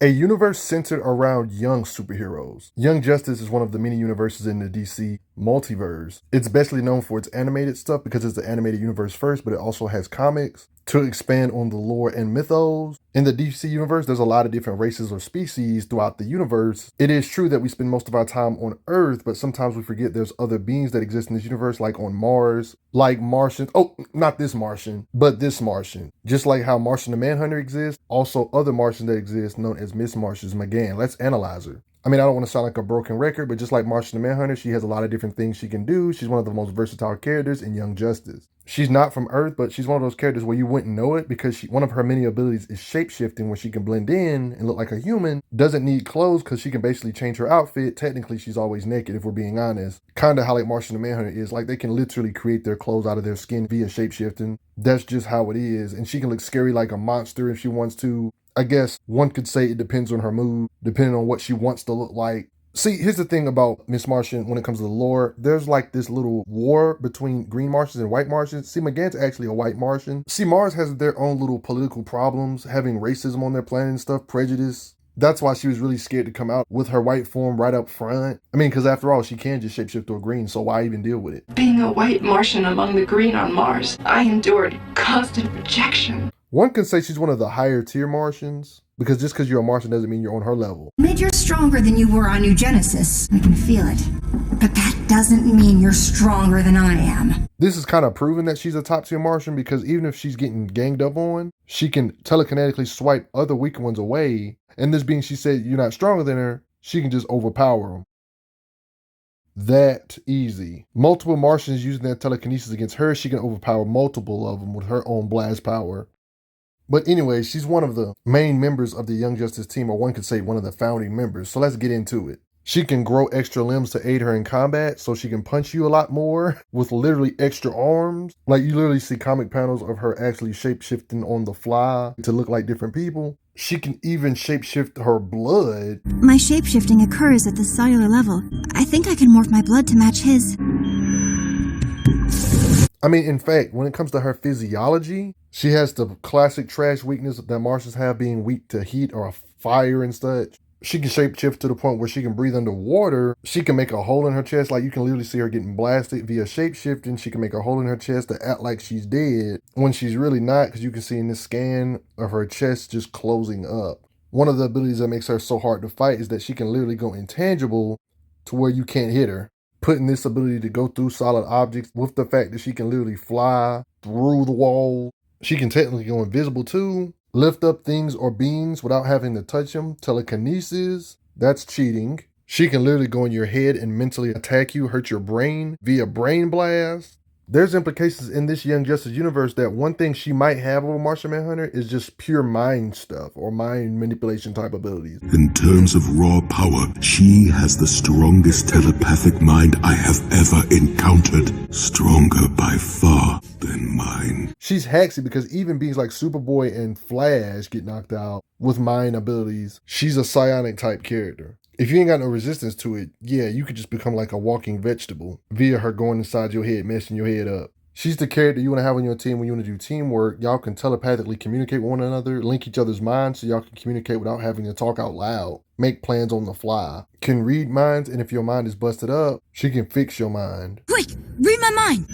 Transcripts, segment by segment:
A universe centered around young superheroes. Young Justice is one of the many universes in the DC multiverse. It's best known for its animated stuff because it's the animated universe first, but it also has comics to expand on the lore and mythos. In the DC universe, there's a lot of different races or species throughout the universe. It is true that we spend most of our time on Earth, but sometimes we forget there's other beings that exist in this universe, like on Mars, like Martians. Oh, not this Martian, but this Martian. Just like how Martian the Manhunter exists, also other Martians that exist known as Miss Martians McGann. Let's analyze her. I mean, I don't want to sound like a broken record, but just like Martian the Manhunter, she has a lot of different things she can do. She's one of the most versatile characters in Young Justice. She's not from Earth, but she's one of those characters where you wouldn't know it because one of her many abilities is shapeshifting, where she can blend in and look like a human. Doesn't need clothes because she can basically change her outfit. Technically, she's always naked if we're being honest. Kind of how like Martian the Manhunter is. Like they can literally create their clothes out of their skin via shapeshifting. That's just how it is. And she can look scary like a monster if she wants to. I guess one could say it depends on her mood, depending on what she wants to look like. See, here's the thing about Miss Martian when it comes to the lore. There's like this little war between green Martians and white Martians. See, McGann's actually a white Martian. See, Mars has their own little political problems, having racism on their planet and stuff, prejudice. That's why she was really scared to come out with her white form right up front. I mean, because after all, she can just shapeshift to a green, so why even deal with it? Being a white Martian among the green on Mars, I endured constant rejection. One can say she's one of the higher tier Martians, because just because you're a Martian doesn't mean you're on her level. Mid, you're stronger than you were on New Genesis. I can feel it. But that doesn't mean you're stronger than I am. This is kind of proving that she's a top tier Martian because even if she's getting ganged up on, she can telekinetically swipe other weaker ones away. And this being she said you're not stronger than her, she can just overpower them. That easy. Multiple Martians using their telekinesis against her, she can overpower multiple of them with her own blast power. But anyway, she's one of the main members of the Young Justice team, or one could say one of the founding members. So let's get into it. She can grow extra limbs to aid her in combat, so she can punch you a lot more with literally extra arms. Like you literally see comic panels of her actually shape-shifting on the fly to look like different people. She can even shape-shift her blood. My shape-shifting occurs at the cellular level. I think I can morph my blood to match his. I mean, in fact, when it comes to her physiology, she has the classic trash weakness that Martians have, being weak to heat or fire and such. She can shapeshift to the point where she can breathe underwater. She can make a hole in her chest. Like you can literally see her getting blasted via shapeshifting. She can make a hole in her chest to act like she's dead when she's really not, because you can see in this scan of her chest just closing up. One of the abilities that makes her so hard to fight is that she can literally go intangible to where you can't hit her. Putting this ability to go through solid objects with the fact that she can literally fly through the wall. She can technically go invisible too. Lift up things or beings without having to touch them. Telekinesis, that's cheating. She can literally go in your head and mentally attack you, hurt your brain via brain blast. There's implications in this Young Justice universe that one thing she might have over Martian Manhunter is just pure mind stuff or mind manipulation type abilities. In terms of raw power, she has the strongest telepathic mind I have ever encountered. Stronger by far than mine. She's hacksy because even beings like Superboy and Flash get knocked out with mind abilities. She's a psionic type character. If you ain't got no resistance to it, yeah, you could just become like a walking vegetable via her going inside your head, messing your head up. She's the character you want to have on your team when you want to do teamwork. Y'all can telepathically communicate with one another, link each other's minds so y'all can communicate without having to talk out loud, make plans on the fly. Can read minds, and if your mind is busted up, she can fix your mind. Quick, read my mind!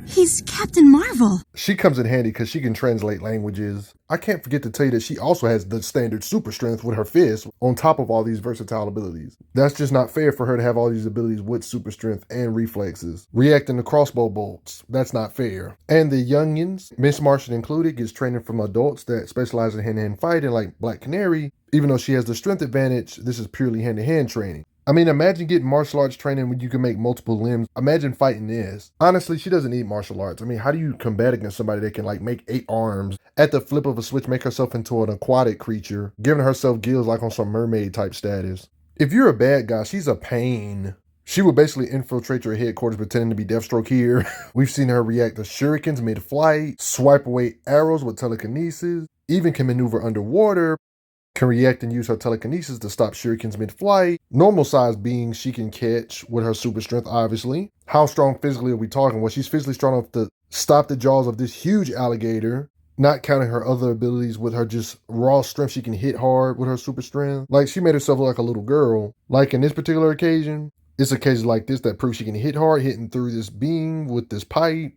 He's Captain Marvel. She comes in handy because she can translate languages. I can't forget to tell you that she also has the standard super strength with her fists on top of all these versatile abilities. That's just not fair for her to have all these abilities with super strength and reflexes. Reacting to crossbow bolts, that's not fair. And the youngins, Miss Martian included, gets training from adults that specialize in hand-to-hand fighting like Black Canary. Even though she has the strength advantage, this is purely hand-to-hand training. I mean, imagine getting martial arts training when you can make multiple limbs. Imagine fighting this. Honestly, she doesn't need martial arts. I mean, how do you combat against somebody that can like make 8 arms, at the flip of a switch make herself into an aquatic creature, giving herself gills like on some mermaid type status? If you're a bad guy, she's a pain. She would basically infiltrate your headquarters pretending to be Deathstroke here. We've seen her react to shurikens mid-flight, swipe away arrows with telekinesis, even can maneuver underwater, can react and use her telekinesis to stop shurikens mid-flight. Normal sized beings she can catch with her super strength, obviously. How strong physically are we talking? Well, she's physically strong enough to stop the jaws of this huge alligator, not counting her other abilities with her just raw strength. She can hit hard with her super strength. Like, she made herself look like a little girl. Like, in this particular occasion, it's occasions like this that prove she can hit hard, hitting through this beam with this pipe.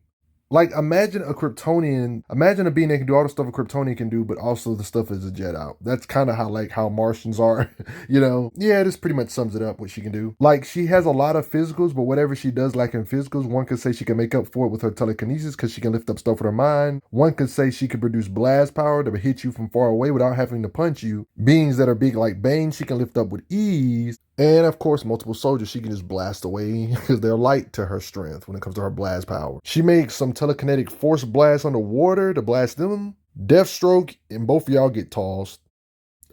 Like, imagine a Kryptonian, imagine a being that can do all the stuff a Kryptonian can do, but also the stuff as a Jedi. That's kind of how Martians are, you know? Yeah, this pretty much sums it up, what she can do. Like, she has a lot of physicals, but whatever she does, like in physicals, one could say she can make up for it with her telekinesis because she can lift up stuff with her mind. One could say she can produce blast power that will hit you from far away without having to punch you. Beings that are big like Bane, she can lift up with ease. And of course, multiple soldiers she can just blast away because they're light to her strength when it comes to her blast power. She makes some telekinetic force blasts underwater to blast them. Deathstroke, and both of y'all get tossed.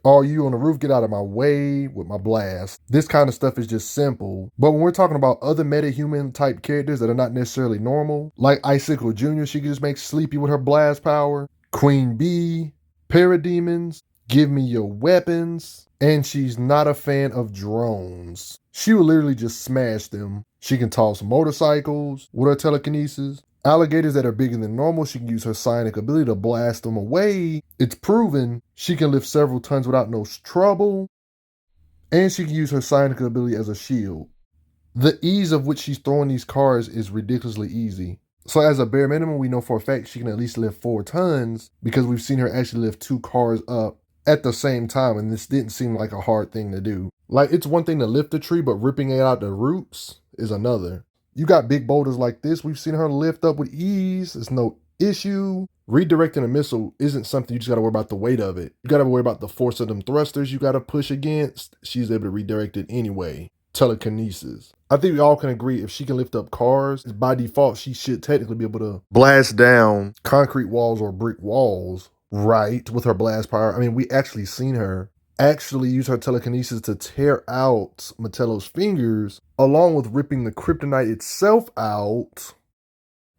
All you on the roof, get out of my way with my blast. This kind of stuff is just simple. But when we're talking about other meta-human type characters that are not necessarily normal, like Icicle Jr., she can just make sleepy with her blast power. Queen Bee, Parademons, give me your weapons. And she's not a fan of drones. She will literally just smash them. She can toss motorcycles with her telekinesis. Alligators that are bigger than normal, she can use her psionic ability to blast them away. It's proven she can lift several tons without no trouble. And she can use her psionic ability as a shield. The ease of which she's throwing these cars is ridiculously easy. So as a bare minimum, we know for a fact she can at least lift 4 tons because we've seen her actually lift 2 cars up at the same time, and this didn't seem like a hard thing to do. Like, it's one thing to lift a tree, but ripping it out the roots is another. You got big boulders like this, we've seen her lift up with ease. It's no issue. Redirecting a missile isn't something you just gotta worry about the weight of it. You gotta worry about the force of them thrusters you gotta push against. She's able to redirect it anyway. Telekinesis. I think we all can agree if she can lift up cars, by default, she should technically be able to blast down concrete walls or brick walls. Right, with her blast power. I mean, we actually seen her actually use her telekinesis to tear out Metello's fingers, along with ripping the kryptonite itself out.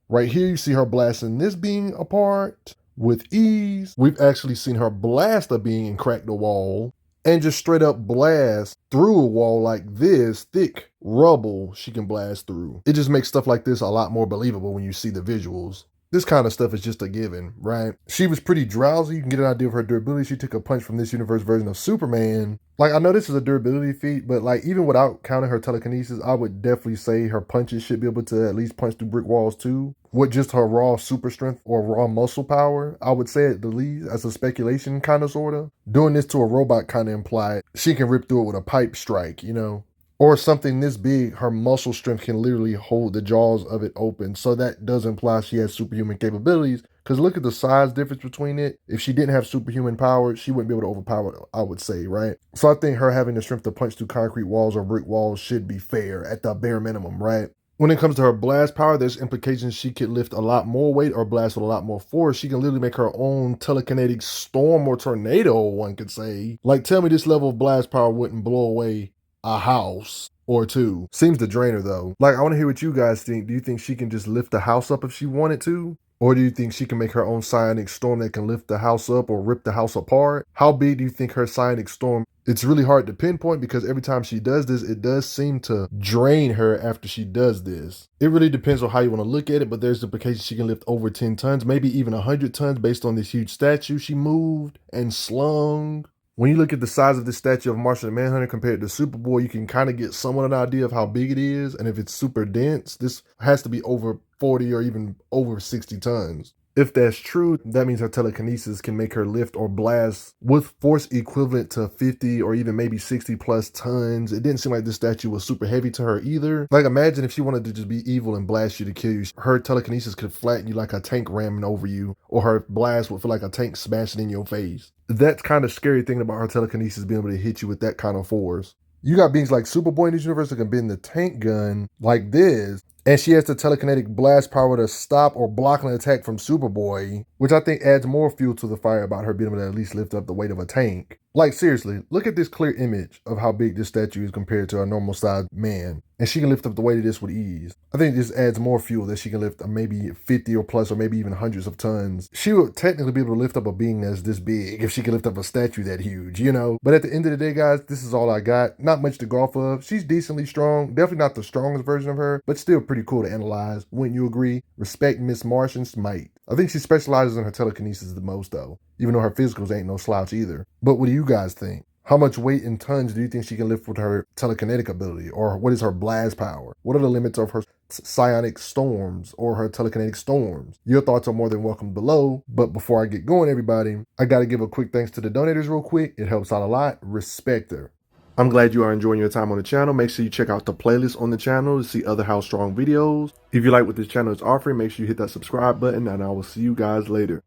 Right here, you see her blasting this being apart with ease. We've actually seen her blast a being and crack the wall, and just straight up blast through a wall like this, thick rubble she can blast through. It just makes stuff like this a lot more believable when you see the visuals. This kind of stuff is just a given, right? She was pretty drowsy. You can get an idea of her durability. She took a punch from this universe version of Superman. Like, I know this is a durability feat, but like, even without counting her telekinesis, I would definitely say her punches should be able to at least punch through brick walls too. With just her raw super strength or raw muscle power, I would say at the least, as a speculation kind of sort of. Doing this to a robot kind of implied she can rip through it with a pipe strike, you know? Or something this big, her muscle strength can literally hold the jaws of it open. So that does imply she has superhuman capabilities. Because look at the size difference between it. If she didn't have superhuman power, she wouldn't be able to overpower it, I would say, right? So I think her having the strength to punch through concrete walls or brick walls should be fair at the bare minimum, right? When it comes to her blast power, there's implications she could lift a lot more weight or blast with a lot more force. She can literally make her own telekinetic storm or tornado, one could say. Like, tell me this level of blast power wouldn't blow away a house or two. Seems to drain her though. Like, I want to hear what you guys think. Do you think she can just lift the house up if she wanted to? Or do you think she can make her own psionic storm that can lift the house up or rip the house apart? How big do you think her psionic storm? It's really hard to pinpoint because every time she does this, it does seem to drain her after she does this. It really depends on how you want to look at it, but there's implications she can lift over 10 tons, maybe even 100 tons based on this huge statue she moved and slung. When you look at the size of this statue of Martian the Manhunter compared to Superboy, you can kind of get somewhat an idea of how big it is. And if it's super dense, this has to be over 40 or even over 60 tons. If that's true, that means her telekinesis can make her lift or blast with force equivalent to 50 or even maybe 60 plus tons. It didn't seem like this statue was super heavy to her either. Like, imagine if she wanted to just be evil and blast you to kill you. Her telekinesis could flatten you like a tank ramming over you, or her blast would feel like a tank smashing in your face. That's kind of scary thing about her telekinesis being able to hit you with that kind of force. You got beings like Superboy in this universe that can bend the tank gun like this, and she has the telekinetic blast power to stop or block an attack from Superboy, which I think adds more fuel to the fire about her being able to at least lift up the weight of a tank. Like, seriously, look at this clear image of how big this statue is compared to a normal sized man. And she can lift up the weight of this with ease. I think this adds more fuel that she can lift maybe 50 or plus or maybe even hundreds of tons. She would technically be able to lift up a being that's this big if she could lift up a statue that huge, you know? But at the end of the day, guys, this is all I got. Not much to go off of. She's decently strong. Definitely not the strongest version of her, but still pretty cool to analyze. Wouldn't you agree? Respect Miss Martian Smite. I think she specializes in her telekinesis the most though, even though her physicals ain't no slouch either. But what do you guys think? How much weight in tons do you think she can lift with her telekinetic ability? Or what is her blast power? What are the limits of her psionic storms or her telekinetic storms? Your thoughts are more than welcome below. But before I get going, everybody, I got to give a quick thanks to the donators real quick. It helps out a lot. Respect her. I'm glad you are enjoying your time on the channel. Make sure you check out the playlist on the channel to see other How Strong videos. If you like what this channel is offering, make sure you hit that subscribe button, and I will see you guys later.